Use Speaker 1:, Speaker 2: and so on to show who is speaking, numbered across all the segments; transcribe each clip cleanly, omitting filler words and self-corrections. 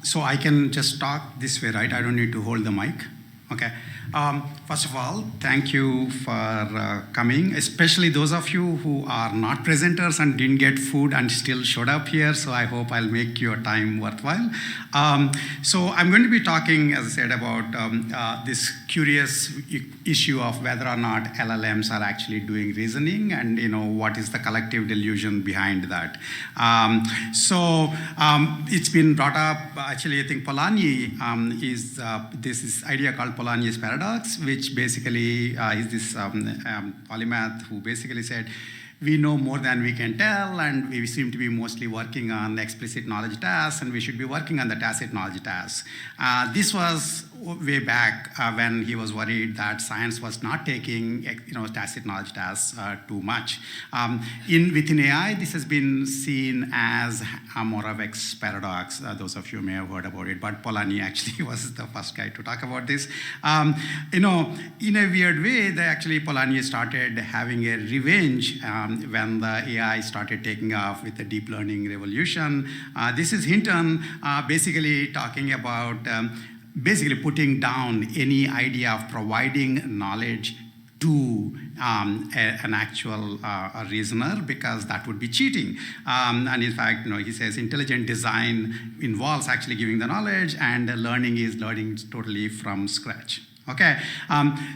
Speaker 1: So I can just talk this way, right? I don't need to hold the mic. Okay. First of all, thank you for coming, especially those of you who are not presenters and didn't get food and still showed up here. So I hope I'll make your time worthwhile. So I'm going to be talking, as I said, about this curious issue of whether or not LLMs are actually doing reasoning, and what is the collective delusion behind that. It's been brought up. Actually, I think Polanyi this idea called Polanyi's paradox, which basically is this polymath who basically said, we know more than we can tell, and we seem to be mostly working on the explicit knowledge tasks, and we should be working on the tacit knowledge tasks. This was way back when he was worried that science was not taking tacit knowledge tasks too much. Within AI, this has been seen as a Moravec's paradox. Those of you may have heard about it, but Polanyi actually was the first guy to talk about this. In a weird way, Polanyi started having a revenge when the AI started taking off with the deep learning revolution. This is Hinton basically talking about basically putting down any idea of providing knowledge to an actual reasoner, because that would be cheating. And in fact, he says intelligent design involves actually giving the knowledge, and learning is learning totally from scratch. Okay,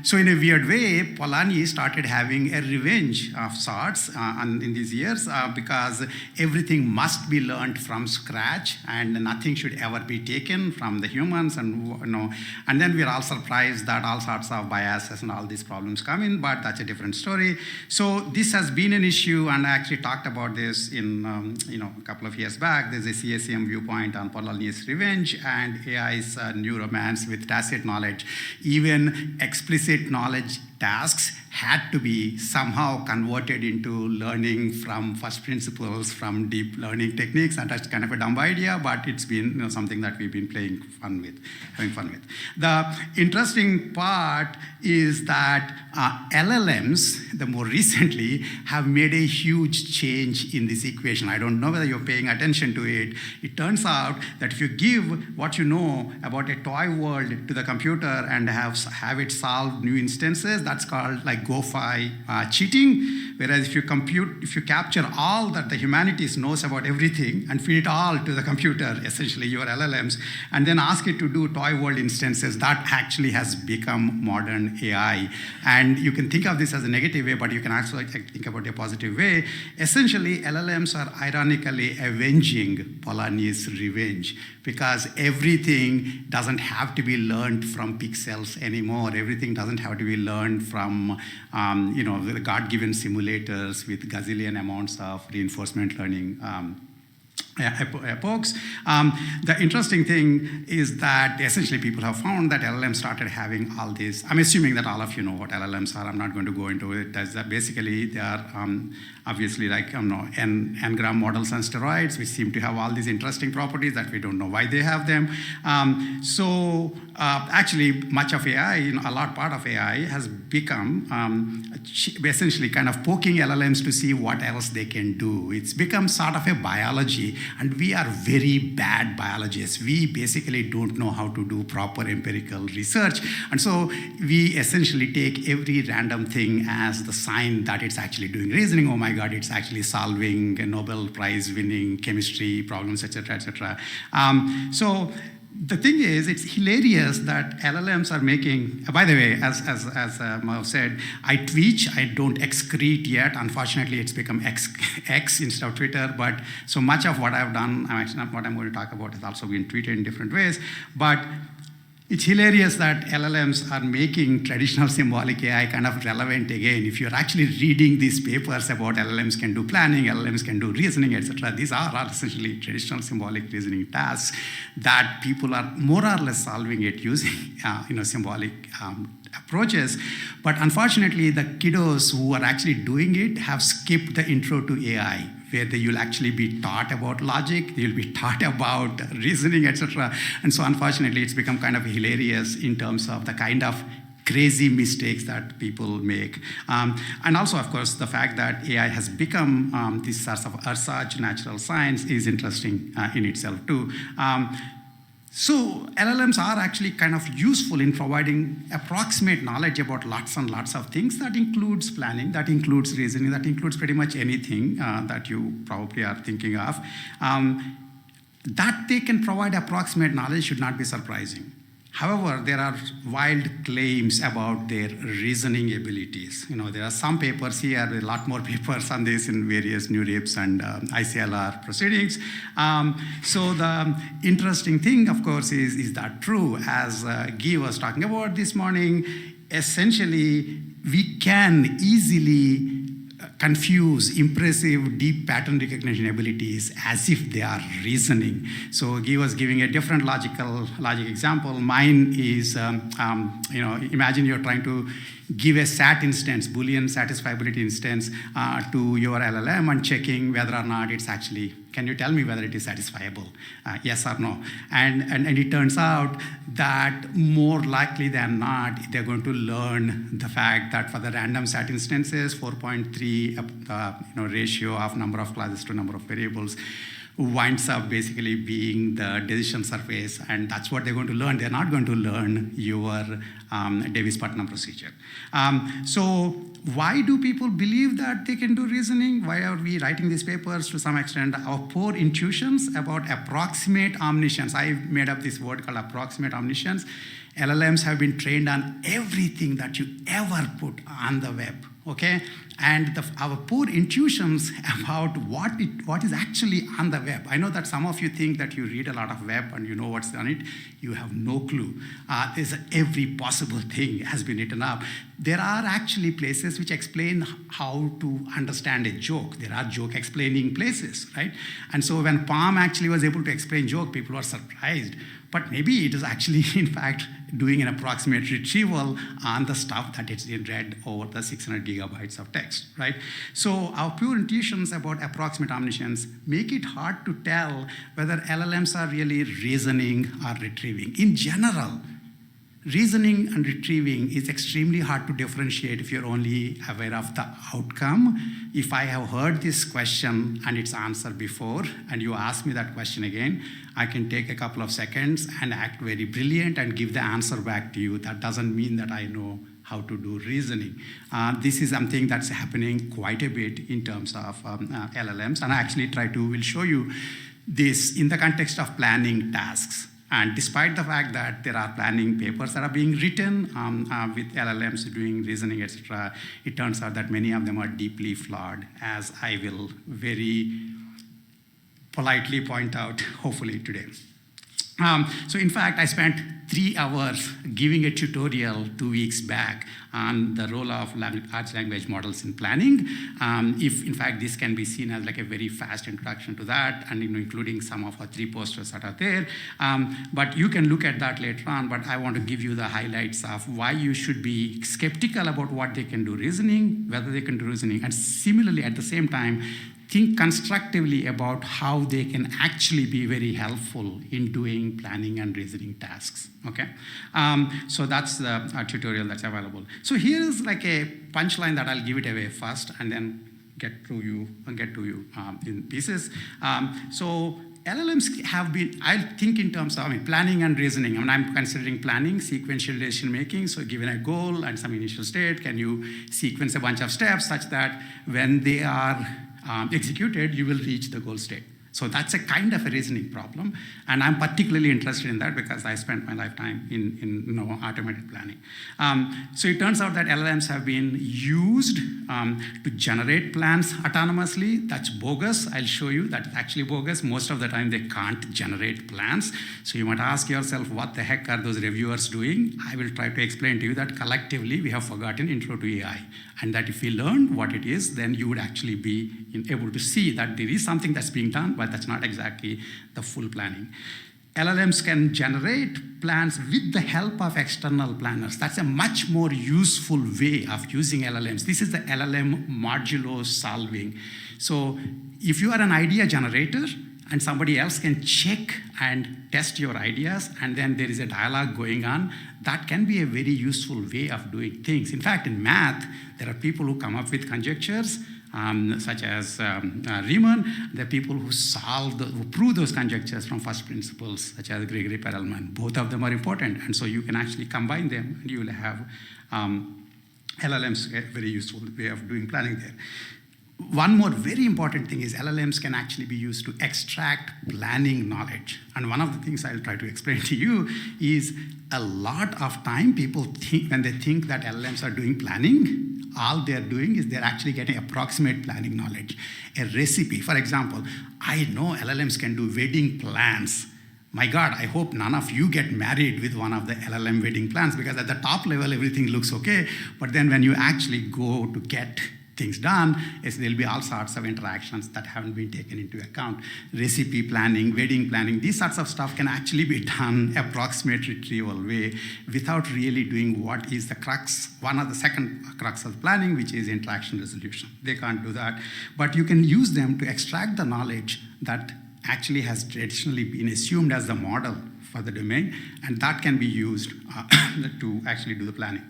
Speaker 1: so in a weird way, Polanyi started having a revenge of sorts in these years because everything must be learned from scratch, and nothing should ever be taken from the humans. And then we're all surprised that all sorts of biases and all these problems come in, but that's a different story. So this has been an issue, and I actually talked about this in a couple of years back. There's a CSEM viewpoint on Polanyi's revenge and AI's new romance with tacit knowledge. Even explicit knowledge tasks had to be somehow converted into learning from first principles, from deep learning techniques, and that's kind of a dumb idea, but it's been something that we've been having fun with. The interesting part is that LLMs, the more recently, have made a huge change in this equation. I don't know whether you're paying attention to it. It turns out that if you give what you know about a toy world to the computer and have it solve new instances, that's called like GoFi cheating. Whereas if you capture all that the humanities knows about everything and feed it all to the computer, essentially your LLMs, and then ask it to do toy world instances, that actually has become modern AI. And you can think of this as a negative way, but you can also think about it a positive way. Essentially, LLMs are ironically avenging Polanyi's revenge, because everything doesn't have to be learned from pixels anymore. Everything doesn't have to be learned from the God-given simulators with gazillion amounts of reinforcement learning epochs. The interesting thing is that essentially people have found that LLMs started having all these. I'm assuming that all of you know what LLMs are. I'm not going to go into it. Basically, they are obviously like n-gram models and steroids, which seem to have all these interesting properties that we don't know why they have them. Actually, much of AI, a lot part of AI has become essentially kind of poking LLMs to see what else they can do. It's become sort of a biology, and we are very bad biologists. We basically don't know how to do proper empirical research, and so we essentially take every random thing as the sign that it's actually doing reasoning. Oh my God, it's actually solving a Nobel Prize-winning chemistry problems, etc., etc. So the thing is, it's hilarious that LLMs are making, by the way, as Mao said, I tweet, I don't excrete yet. Unfortunately, it's become X instead of Twitter, but so much of what I've done, what I'm going to talk about has also been tweeted in different ways. But it's hilarious that LLMs are making traditional symbolic AI kind of relevant again. If you're actually reading these papers about LLMs can do planning, LLMs can do reasoning, etc., these are essentially traditional symbolic reasoning tasks that people are more or less solving it using symbolic approaches. But unfortunately, the kiddos who are actually doing it have skipped the intro to AI, where you'll actually be taught about logic, you'll be taught about reasoning, etc. And so unfortunately, it's become kind of hilarious in terms of the kind of crazy mistakes that people make. And also, of course, the fact that AI has become this sort of such natural science is interesting in itself too. So LLMs are actually kind of useful in providing approximate knowledge about lots and lots of things. That includes planning, that includes reasoning, that includes pretty much anything that you probably are thinking of. That they can provide approximate knowledge should not be surprising. However, there are wild claims about their reasoning abilities. There are some papers here, a lot more papers on this in various NeurIPS and ICLR proceedings. So the interesting thing, of course, is that true, as Guy was talking about this morning, essentially, we can easily confuse impressive deep pattern recognition abilities as if they are reasoning. So Guy was giving a different logic example. Mine is, imagine you're trying to give a SAT instance, Boolean satisfiability instance, to your LLM and checking whether or not it's actually, can you tell me whether it is satisfiable, yes or no? And it turns out that more likely than not, they're going to learn the fact that for the random SAT instances, 4.3 ratio of number of classes to number of variables winds up basically being the decision surface, and that's what they're going to learn. They're not going to learn your Davis-Putnam procedure. So why do people believe that they can do reasoning? Why are we writing these papers? To some extent, our poor intuitions about approximate omniscience. I made up this word called approximate omniscience. LLMs have been trained on everything that you ever put on the web, okay? And our poor intuitions about what is actually on the web. I know that some of you think that you read a lot of web and you know what's on it. You have no clue. There's every possible thing has been written up. There are actually places which explain how to understand a joke. There are joke explaining places, right? And so when Palm actually was able to explain joke, people were surprised. But maybe it is actually, in fact, doing an approximate retrieval on the stuff that it's been read over the 600 gigabytes of text, right? So our pure intuitions about approximate omniscience make it hard to tell whether LLMs are really reasoning or retrieving. In general, reasoning and retrieving is extremely hard to differentiate if you're only aware of the outcome. If I have heard this question and its answer before, and you ask me that question again, I can take a couple of seconds and act very brilliant and give the answer back to you. That doesn't mean that I know how to do reasoning. This is something that's happening quite a bit in terms of LLMs, and I actually will show you this in the context of planning tasks. And despite the fact that there are planning papers that are being written with LLMs doing reasoning, etc., it turns out that many of them are deeply flawed, as I will very politely point out, hopefully today. So in fact, I spent 3 hours giving a tutorial 2 weeks back on the role of large language models in planning. If in fact this can be seen as like a very fast introduction to that, and including some of our 3 posters that are there. But you can look at that later on, but I want to give you the highlights of why you should be skeptical about what they can do reasoning, whether they can do reasoning, and similarly at the same time, think constructively about how they can actually be very helpful in doing planning and reasoning tasks, okay? So that's the tutorial that's available. So here is like a punchline that I'll give it away first and then get to you in pieces. So LLMs have been, I think in terms of planning and reasoning. I'm considering planning, sequential decision making. So given a goal and some initial state, can you sequence a bunch of steps such that when they are executed, you will reach the goal state. So that's a kind of a reasoning problem, and I'm particularly interested in that because I spent my lifetime in automated planning. So it turns out that LLMs have been used to generate plans autonomously. That's bogus. I'll show you that's actually bogus. Most of the time they can't generate plans. So you might ask yourself, what the heck are those reviewers doing? I will try to explain to you that collectively we have forgotten intro to AI, and that if we learn what it is, then you would actually be able to see that there is something that's being done, but that's not exactly the full planning. LLMs can generate plans with the help of external planners. That's a much more useful way of using LLMs. This is the LLM-Modulo solving. So if you are an idea generator and somebody else can check and test your ideas, and then there is a dialogue going on. That can be a very useful way of doing things. In fact, in math, there are people who come up with conjectures, such as Riemann. There are people who prove those conjectures from first principles, such as Gregory Perelman. Both of them are important, and so you can actually combine them, and you will have LLMs, a very useful way of doing planning there. One more very important thing is LLMs can actually be used to extract planning knowledge. And one of the things I'll try to explain to you is a lot of time people think, when they think that LLMs are doing planning, all they're doing is they're actually getting approximate planning knowledge. A recipe, for example, I know LLMs can do wedding plans. My God, I hope none of you get married with one of the LLM wedding plans, because at the top level, everything looks okay. But then when you actually go to get things done, there'll be all sorts of interactions that haven't been taken into account. Recipe planning, wedding planning, these sorts of stuff can actually be done approximate retrieval way without really doing what is the crux, one of the second crux of planning, which is interaction resolution. They can't do that. But you can use them to extract the knowledge that actually has traditionally been assumed as the model for the domain, and that can be used to actually do the planning.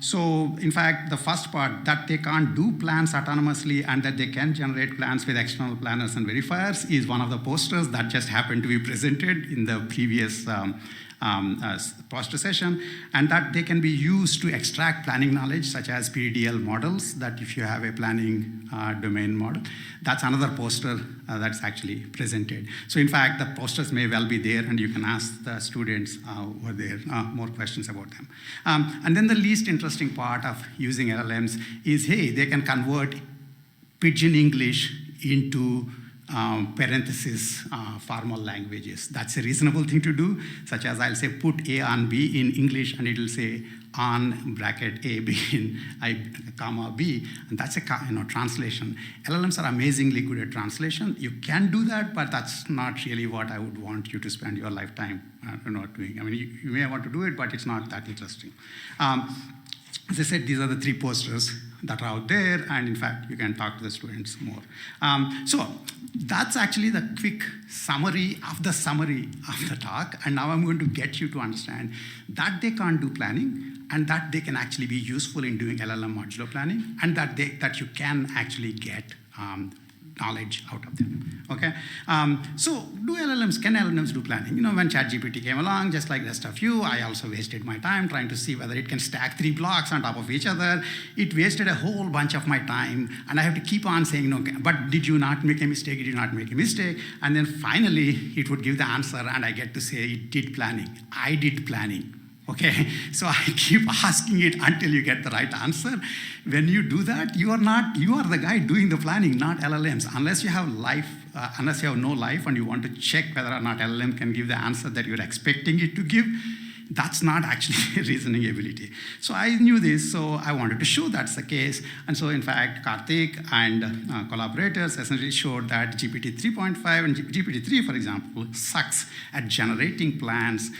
Speaker 1: So in fact, the first part, that they can't do plans autonomously and that they can generate plans with external planners and verifiers, is one of the posters that just happened to be presented in the previous poster session, and that they can be used to extract planning knowledge, such as PDL models, that if you have a planning domain model, that's another poster that's actually presented. So in fact, the posters may well be there, and you can ask the students over there more questions about them. And then the least interesting part of using LLMs is, hey, they can convert pidgin English into parenthesis formal languages. That's a reasonable thing to do, such as I'll say put A on B in English, and it'll say on bracket A B in comma B, and that's a translation. LLMs are amazingly good at translation. You can do that, but that's not really what I would want you to spend your lifetime doing. I mean, you may want to do it, but it's not that interesting. As I said, these are the three posters that are out there, and in fact, you can talk to the students more. So that's actually the quick summary of the talk, and now I'm going to get you to understand that they can't do planning, and that they can actually be useful in doing LLM-Modulo planning, and that you can actually get knowledge out of them, okay? So can LLMs do planning? When ChatGPT came along, just like the rest of you, I also wasted my time trying to see whether it can stack 3 blocks on top of each other. It wasted a whole bunch of my time, and I have to keep on saying, no, but did you not make a mistake? Did you not make a mistake? And then finally, it would give the answer, and I get to say it did planning. I did planning. Okay, so I keep asking it until you get the right answer. When you do that, you are the guy doing the planning, not LLMs. Unless you have no life and you want to check whether or not LLM can give the answer that you're expecting it to give, that's not actually a reasoning ability. So I knew this, so I wanted to show that's the case. And so in fact, Karthik and collaborators essentially showed that GPT 3.5 and GPT-3, for example, sucks at generating plans,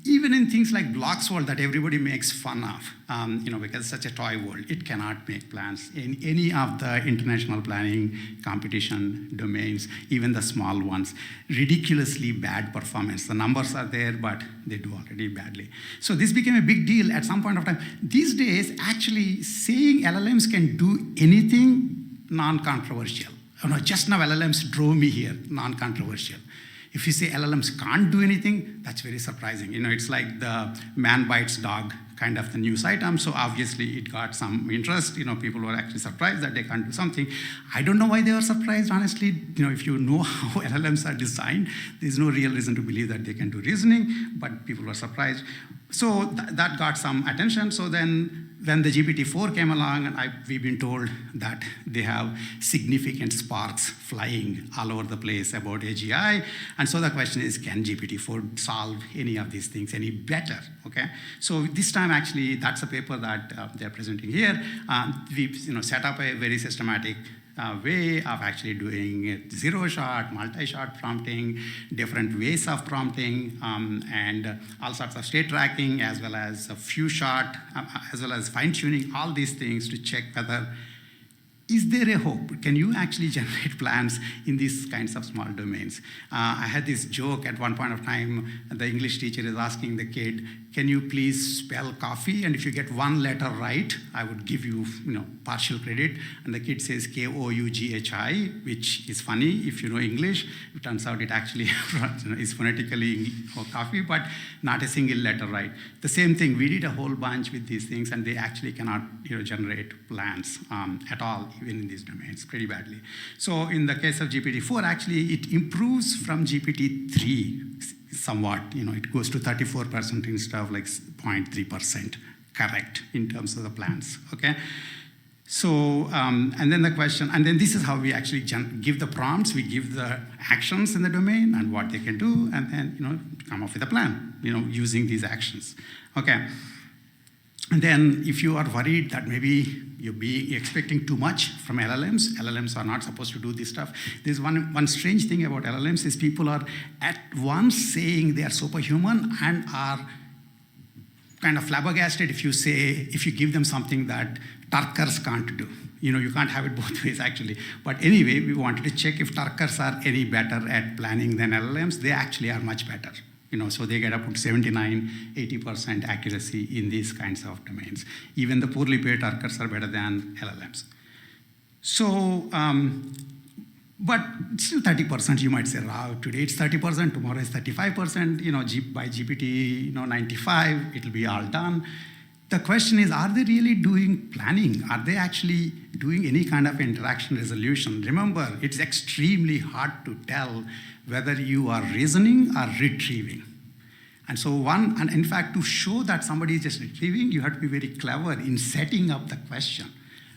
Speaker 1: even in things like blocks world that everybody makes fun of, because it's such a toy world. It cannot make plans in any of the international planning competition domains, even the small ones. Ridiculously bad performance. The numbers are there, but they do already badly. So this became a big deal at some point of time. These days, actually saying LLMs can do anything, non-controversial. Just now LLMs drove me here, non-controversial. If you say LLMs can't do anything, that's very surprising. It's like the man bites dog kind of the news item. So obviously it got some interest. People were actually surprised that they can't do something. I don't know why they were surprised, honestly. If you know how LLMs are designed, there's no real reason to believe that they can do reasoning, but people were surprised. So that got some attention. So then when the GPT-4 came along, and we've been told that they have significant sparks flying all over the place about AGI. And so the question is, can GPT-4 solve any of these things any better? Okay. So this time, actually, that's a paper that they're presenting here. We've set up a very systematic way of actually doing zero-shot, multi-shot prompting, different ways of prompting, and all sorts of state tracking, as well as a few-shot, as well as fine-tuning, all these things to check whether is there a hope? Can you actually generate plans in these kinds of small domains? I had this joke at one point of time. The English teacher is asking the kid, can you please spell coffee? And if you get one letter right, I would give you, partial credit. And the kid says Koughi, which is funny if you know English. It turns out it actually is phonetically coffee, but not a single letter right. The same thing, we did a whole bunch with these things, and they actually cannot generate plans at all, even in these domains, pretty badly. So in the case of GPT-4, actually, it improves from GPT-3 somewhat. It goes to 34% instead of like 0.3% correct in terms of the plans, okay? So, and then the question, and then this is how we actually give the prompts, we give the actions in the domain and what they can do, and then, come up with a plan, using these actions, okay? And then if you are worried that maybe you're expecting too much from LLMs, LLMs are not supposed to do this stuff. There's one strange thing about LLMs is people are at once saying they are superhuman and are kind of flabbergasted if you give them something that Turkers can't do. You can't have it both ways, actually. But anyway, we wanted to check if Turkers are any better at planning than LLMs. They actually are much better. So they get up to 79, 80% accuracy in these kinds of domains. Even the poorly paid Turkers are better than LLMs. So, but still 30%, you might say, wow, today it's 30%, tomorrow it's 35%, by GPT 95, it'll be all done. The question is, are they really doing planning? Are they actually doing any kind of interaction resolution? Remember, it's extremely hard to tell whether you are reasoning or retrieving. And so and in fact, to show that somebody is just retrieving, you have to be very clever in setting up the question.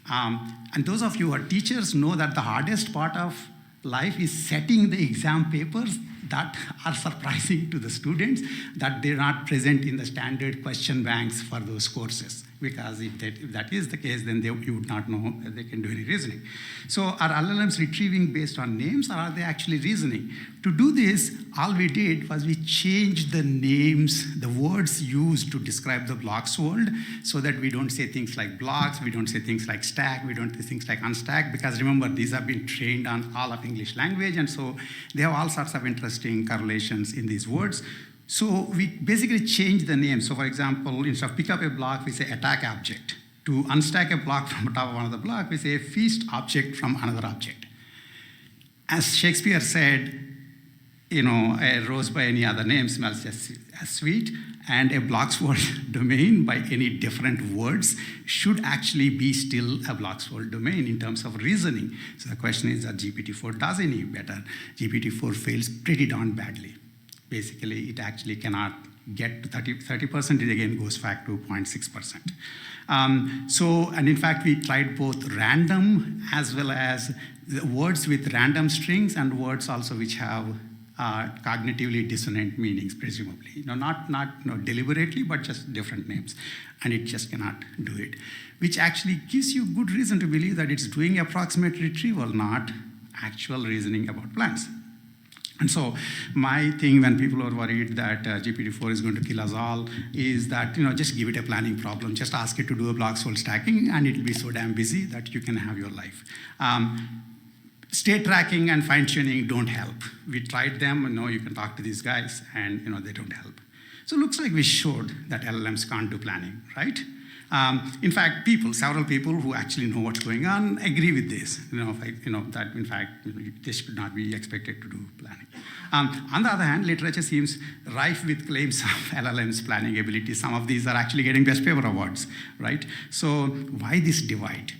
Speaker 1: And those of you who are teachers know that the hardest part of life is setting the exam papers that are surprising to the students, that they're not present in the standard question banks for those courses. Because if that is the case, then you would not know that they can do any reasoning. So are LLMs retrieving based on names, or are they actually reasoning? To do this, all we did was we changed the names, the words used to describe the blocks world, so that we don't say things like blocks, we don't say things like stack, we don't say things like unstack, because remember, these have been trained on all of English language, and so they have all sorts of interesting correlations in these words. So we basically change the name. So for example, instead of pick up a block, we say attack object. To unstack a block from the top of another block, we say feast object from another object. As Shakespeare said, a rose by any other name smells just as sweet, and a blocks world domain by any different words should actually be still a blocks world domain in terms of reasoning. So the question is that GPT-4 does any better? GPT-4 fails pretty darn badly. Basically, it actually cannot get to 30%. It again goes back to 0.6%. And in fact, we tried both random as well as the words with random strings and words also which have cognitively dissonant meanings, presumably. Not deliberately, but just different names. And it just cannot do it, which actually gives you good reason to believe that it's doing approximate retrieval, not actual reasoning about plans. And so my thing when people are worried that GPT-4 is going to kill us all is that, just give it a planning problem. Just ask it to do a blocks world stacking, and it'll be so damn busy that you can have your life. State tracking and fine-tuning don't help. We tried them, and you can talk to these guys, and they don't help. So it looks like we showed that LLMs can't do planning, right? In fact, several people who actually know what's going on agree with this, that in fact, they should not be expected to do planning. On the other hand, literature seems rife with claims of LLMs planning ability. Some of these are actually getting best paper awards, right? So why this divide?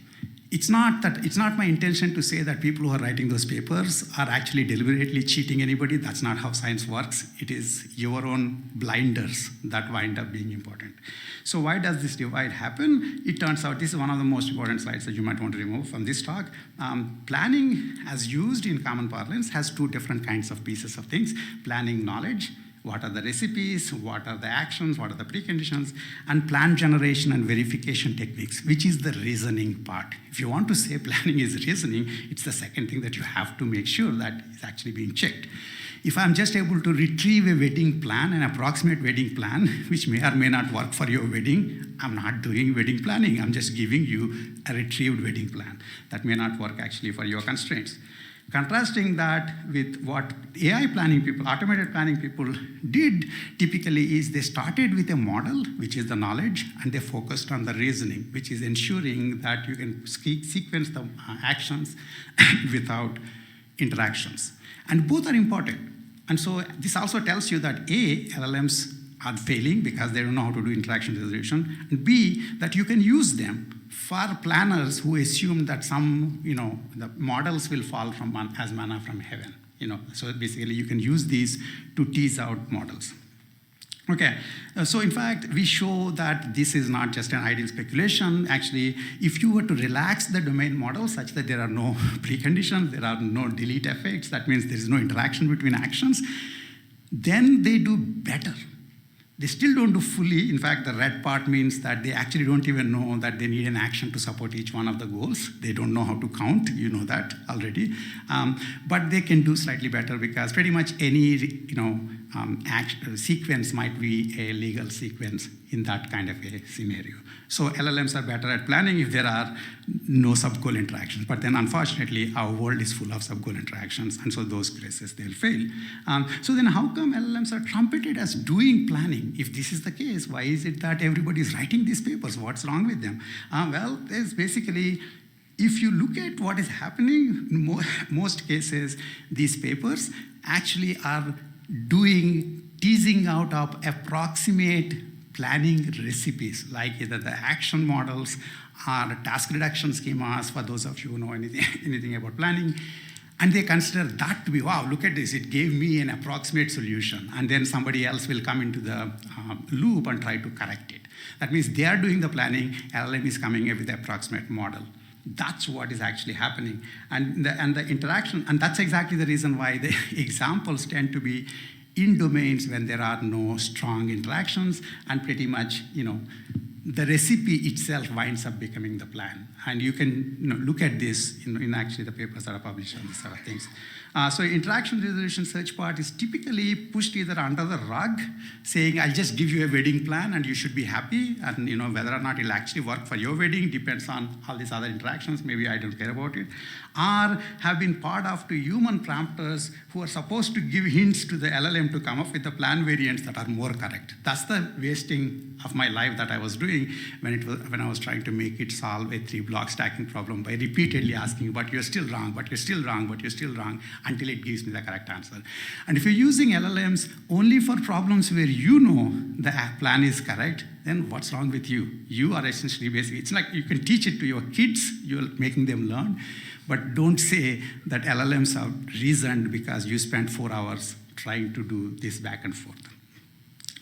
Speaker 1: It's not my intention to say that people who are writing those papers are actually deliberately cheating anybody. That's not how science works. It is your own blinders that wind up being important. So why does this divide happen? It turns out this is one of the most important slides that you might want to remove from this talk. Planning, as used in common parlance, has two different kinds of pieces of things. Planning knowledge. What are the recipes, what are the actions, what are the preconditions, and plan generation and verification techniques, which is the reasoning part. If you want to say planning is reasoning, it's the second thing that you have to make sure that is actually being checked. If I'm just able to retrieve a wedding plan, an approximate wedding plan, which may or may not work for your wedding, I'm not doing wedding planning. I'm just giving you a retrieved wedding plan. That may not work actually for your constraints. Contrasting that with what AI planning people, automated planning people did typically is they started with a model, which is the knowledge, and they focused on the reasoning, which is ensuring that you can sequence the actions without interactions. And both are important. And so this also tells you that A, LLMs are failing because they don't know how to do interaction resolution, and B, that you can use them for planners who assume that some, the models will fall from as manna from heaven. So basically you can use these to tease out models. Okay, so in fact, we show that this is not just an ideal speculation. Actually, if you were to relax the domain model such that there are no preconditions, there are no delete effects, that means there is no interaction between actions, then they do better. They still don't do fully. In fact, the red part means that they actually don't even know that they need an action to support each one of the goals. They don't know how to count. You know that already. But they can do slightly better because pretty much any sequence might be a legal sequence in that kind of a scenario. So LLMs are better at planning if there are no subgoal interactions. But then unfortunately, our world is full of subgoal interactions, and so those places, they'll fail. So then how come LLMs are trumpeted as doing planning? If this is the case, why is it that everybody is writing these papers? What's wrong with them? Well, there's basically, if you look at what is happening, in most cases, these papers actually are teasing out of approximate planning recipes, like either the action models or task reduction schemas, for those of you who know anything about planning. And they consider that to be, wow, look at this, it gave me an approximate solution. And then somebody else will come into the loop and try to correct it. That means they are doing the planning, LLM is coming up with the approximate model. That's what is actually happening. And the interaction, and that's exactly the reason why the examples tend to be in domains when there are no strong interactions, and pretty much, the recipe itself winds up becoming the plan. And you can look at this in actually the papers that are published on these sort of things. So interaction resolution search part is typically pushed either under the rug, saying, I'll just give you a wedding plan and you should be happy. And whether or not it'll actually work for your wedding depends on all these other interactions. Maybe I don't care about it. Or have been part of to human prompters who are supposed to give hints to the LLM to come up with the plan variants that are more correct. That's the wasting of my life that I was doing when I was trying to make it solve a 3-block stacking problem by repeatedly asking, but you're still wrong, but you're still wrong, but you're still wrong, until it gives me the correct answer. And if you're using LLMs only for problems where you know the plan is correct, then what's wrong with you? You are essentially basically, it's like you can teach it to your kids, you're making them learn, but don't say that LLMs are reasoned because you spent 4 hours trying to do this back and forth.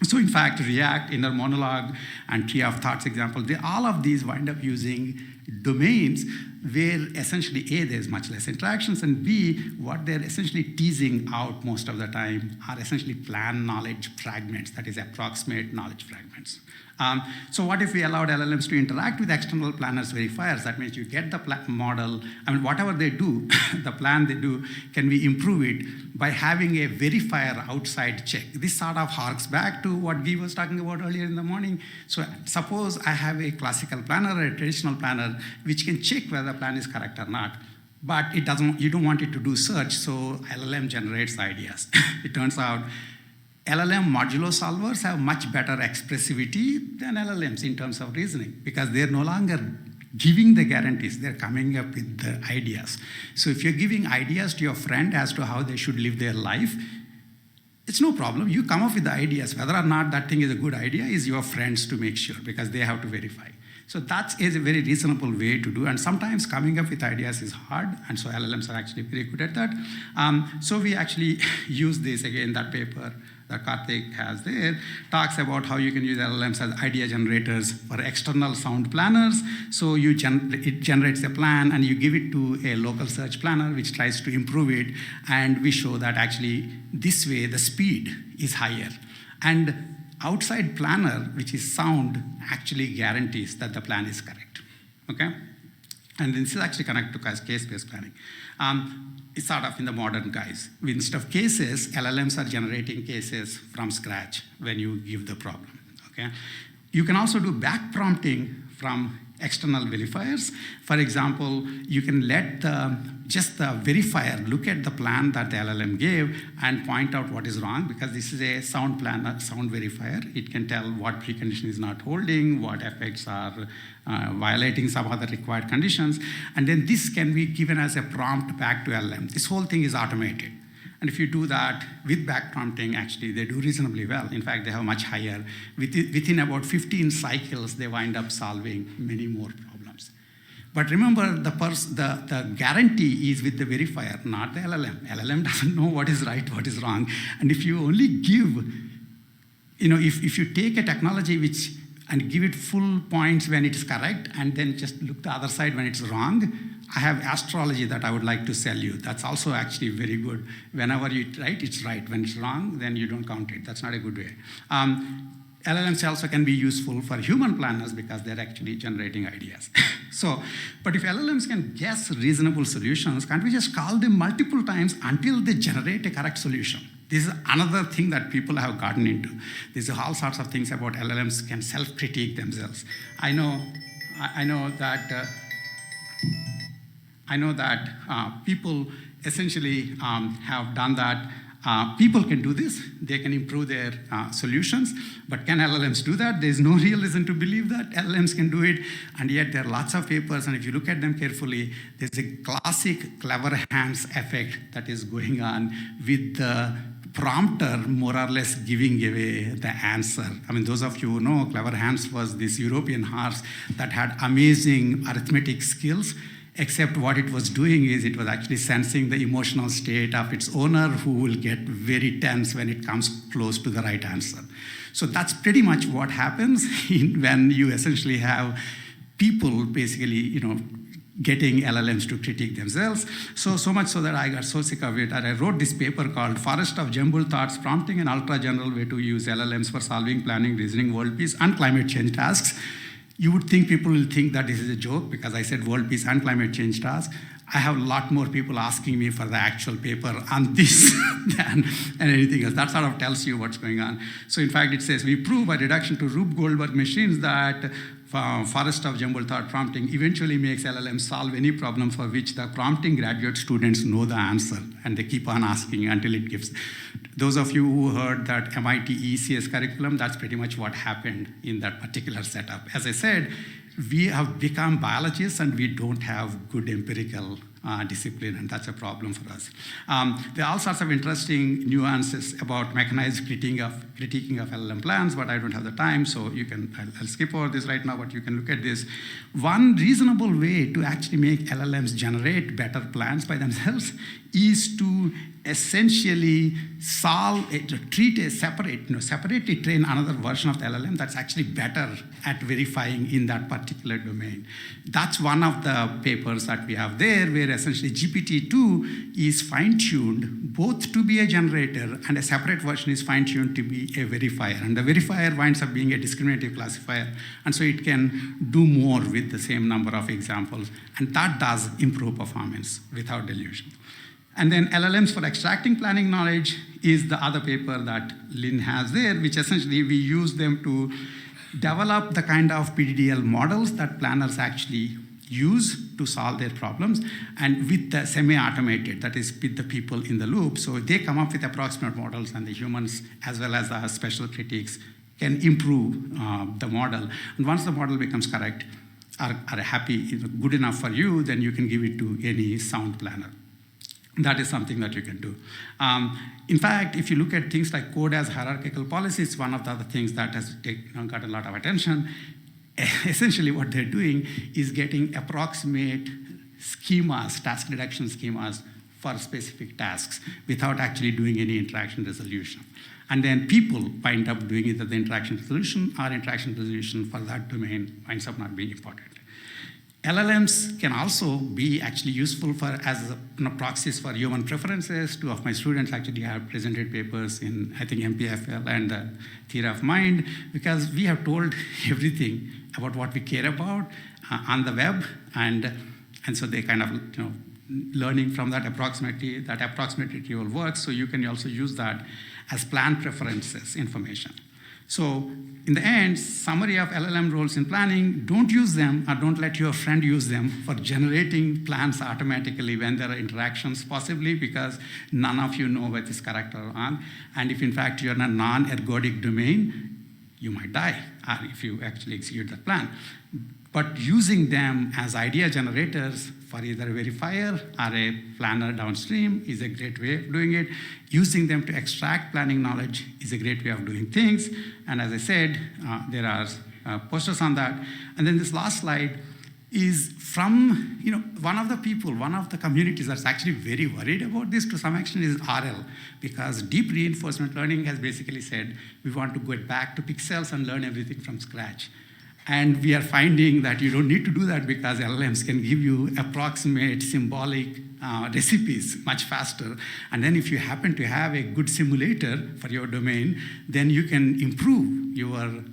Speaker 1: So in fact, React, inner monologue, and tree of thoughts example, all of these wind up using domains where essentially A, there's much less interactions, and B, what they're essentially teasing out most of the time are essentially plan knowledge fragments, that is approximate knowledge fragments. So what if we allowed LLMs to interact with external planners verifiers? That means you get the model, whatever they do, the plan they do, can we improve it by having a verifier outside check? This sort of harks back to what Guy was talking about earlier in the morning. So suppose I have a classical planner or a traditional planner which can check whether the plan is correct or not, but you don't want it to do search, so LLM generates ideas. It turns out LLM-Modulo solvers have much better expressivity than LLMs in terms of reasoning because they're no longer giving the guarantees, they're coming up with the ideas. So if you're giving ideas to your friend as to how they should live their life, it's no problem. You come up with the ideas. Whether or not that thing is a good idea is your friends to make sure because they have to verify. So that is a very reasonable way to do, and sometimes coming up with ideas is hard, and so LLMs are actually very good at that. So we actually use this, again, that paper that Karthik has there, talks about how you can use LLMs as idea generators for external sound planners. So it generates a plan, and you give it to a local search planner, which tries to improve it, and we show that actually this way the speed is higher. And outside planner, which is sound, actually guarantees that the plan is correct, okay? And this is actually connected to case-based planning. It's sort of in the modern guise. Instead of cases, LLMs are generating cases from scratch when you give the problem, okay? You can also do back prompting from external verifiers. For example, you can let just the verifier look at the plan that the LLM gave and point out what is wrong, because this is a sound plan, sound verifier. It can tell what precondition is not holding, what effects are violating some other required conditions, and then this can be given as a prompt back to LLM. This whole thing is automated. And if you do that with back prompting, actually, they do reasonably well. In fact, they have much higher. Within about 15 cycles, they wind up solving many more problems. But remember, the guarantee is with the verifier, not the LLM. LLM doesn't know what is right, what is wrong. And if you only give, if you take a technology and give it full points when it's correct, and then just look the other side when it's wrong, I have astrology that I would like to sell you. That's also actually very good. Whenever you right, it's right. When it's wrong, then you don't count it. That's not a good way. LLMs also can be useful for human planners because they're actually generating ideas. But if LLMs can guess reasonable solutions, can't we just call them multiple times until they generate a correct solution? This is another thing that people have gotten into. There's all sorts of things about LLMs can self-critique themselves. I know that people essentially have done that. People can do this. They can improve their solutions. But can LLMs do that? There's no real reason to believe that LLMs can do it. And yet there are lots of papers. And if you look at them carefully, there's a classic clever hands effect that is going on with the prompter more or less giving away the answer. I mean, those of you who know, Clever Hands was this European horse that had amazing arithmetic skills, except what it was doing is it was actually sensing the emotional state of its owner, who will get very tense when it comes close to the right answer. So that's pretty much what happens when you essentially have people basically, getting LLMs to critique themselves. So much so that I got so sick of it that I wrote this paper called Forest of Jumbled Thoughts, Prompting an Ultra-General Way to Use LLMs for Solving, Planning, Reasoning, World Peace, and Climate Change Tasks. You would think people will think that this is a joke because I said world peace and climate change tasks. I have a lot more people asking me for the actual paper on this than anything else. That sort of tells you what's going on. So in fact, it says, we prove by reduction to Rube Goldberg machines that Forest of Jumbled Thought prompting eventually makes LLM solve any problem for which the prompting graduate students know the answer, and they keep on asking until it gives. Those of you who heard that MIT ECS curriculum, that's pretty much what happened in that particular setup. As I said, we have become biologists and we don't have good empirical discipline, and that's a problem for us. There are all sorts of interesting nuances about mechanized critiquing of LLM plans, but I don't have the time, so I'll skip over this right now, but you can look at this. One reasonable way to actually make LLMs generate better plans by themselves is to essentially separately train another version of the LLM that's actually better at verifying in that particular domain. That's one of the papers that we have there, where essentially GPT-2 is fine-tuned both to be a generator, and a separate version is fine-tuned to be a verifier. And the verifier winds up being a discriminative classifier, and so it can do more with the same number of examples, and that does improve performance without delusion. And then LLMs for extracting planning knowledge is the other paper that Lynn has there, which essentially we use them to develop the kind of PDDL models that planners actually use to solve their problems, and with the semi-automated, that is with the people in the loop. So they come up with approximate models, and the humans, as well as the special critics, can improve the model. And once the model becomes correct, are happy, good enough for you, then you can give it to any sound planner. That is something that you can do. In fact, if you look at things like code as hierarchical policies, one of the other things that has got a lot of attention. Essentially what they're doing is getting approximate schemas, task reduction schemas for specific tasks without actually doing any interaction resolution. And then people wind up doing either the interaction resolution or interaction resolution for that domain winds up not being important. LLMs can also be actually useful as proxies for human preferences. Two of my students actually have presented papers in, I think, MPFL and the Theory of Mind, because we have told everything about what we care about on the web, and And so they kind of, learning from that approximate retrieval works, so you can also use that as plan preferences information. So in the end, summary of LLM roles in planning, don't use them or don't let your friend use them for generating plans automatically when there are interactions, possibly because none of you know what is correct or wrong. And if in fact you're in a non-ergodic domain, you might die if you actually execute that plan. But using them as idea generators for either a verifier or a planner downstream is a great way of doing it. Using them to extract planning knowledge is a great way of doing things. And as I said, there are posters on that. And then this last slide is from one of the communities that's actually very worried about this to some extent is RL, because deep reinforcement learning has basically said we want to get back to pixels and learn everything from scratch. And we are finding that you don't need to do that because LLMs can give you approximate symbolic recipes much faster. And then if you happen to have a good simulator for your domain, then you can improve your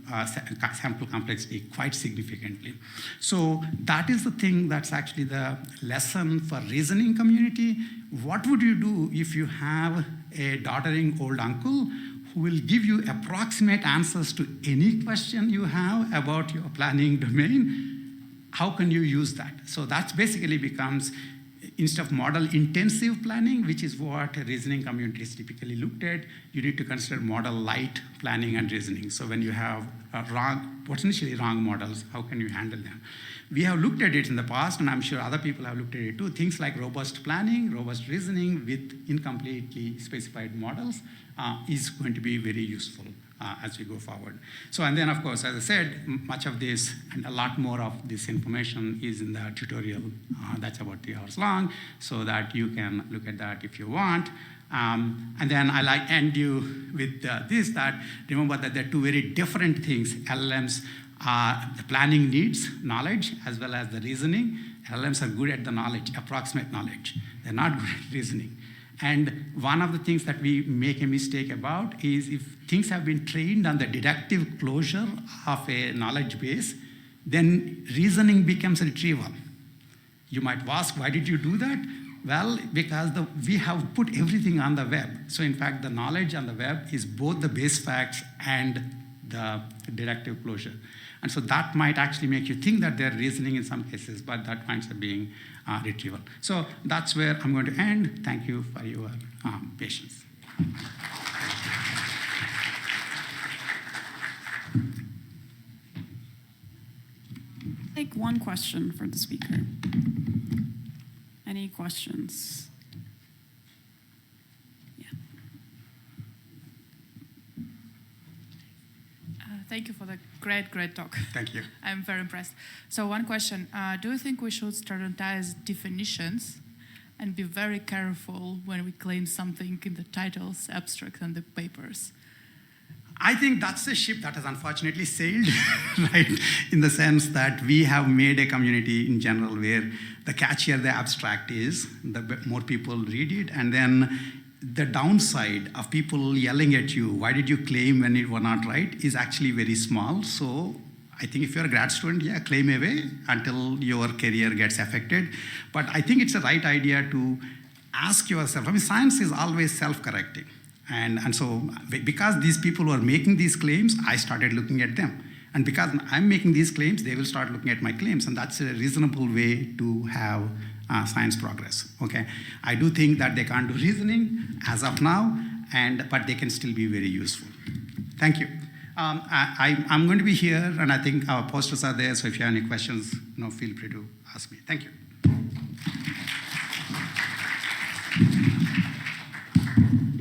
Speaker 1: sample complexity quite significantly. So that is the thing that's actually the lesson for reasoning community. What would you do if you have a doddering old uncle who will give you approximate answers to any question you have about your planning domain? How can you use that? So that basically becomes, instead of model-intensive planning, which is what reasoning communities typically looked at, you need to consider model-light planning and reasoning. So when you have potentially wrong models, how can you handle them? We have looked at it in the past, and I'm sure other people have looked at it too. Things like robust planning, robust reasoning with incompletely specified models is going to be very useful as we go forward. So, and then of course, as I said, much of this and a lot more of this information is in the tutorial that's about 3 hours long, so that you can look at that if you want. And then I like end you with this, that remember that there are two very different things. LLMs the planning needs knowledge as well as the reasoning. LLMs are good at the knowledge, approximate knowledge. They're not good at reasoning. And one of the things that we make a mistake about is if things have been trained on the deductive closure of a knowledge base, then reasoning becomes retrieval. You might ask, why did you do that? Well, because we have put everything on the web. So in fact, the knowledge on the web is both the base facts and the deductive closure. And so that might actually make you think that they're reasoning in some cases, but that winds up being retrieval. So that's where I'm going to end. Thank you for your patience.
Speaker 2: Take one question for the speaker. Any questions?
Speaker 3: Thank you for the great talk.
Speaker 1: Thank you.
Speaker 3: I'm very impressed. So one question, do you think we should standardize definitions and be very careful when we claim something in the titles, abstract, and the papers?
Speaker 1: I think that's a ship that has unfortunately sailed, right? In the sense that we have made a community in general where the catchier the abstract is, the more people read it, and then the downside of people yelling at you, why did you claim when it was not right, is actually very small. So I think if you're a grad student, yeah, claim away until your career gets affected. But I think it's a right idea to ask yourself. I mean, science is always self-correcting. And so because these people were making these claims, I started looking at them. And because I'm making these claims, they will start looking at my claims. And that's a reasonable way to have science progress, okay? I do think that they can't do reasoning as of now, but they can still be very useful. Thank you. I'm going to be here, and I think our posters are there, so if you have any questions, feel free to ask me. Thank you.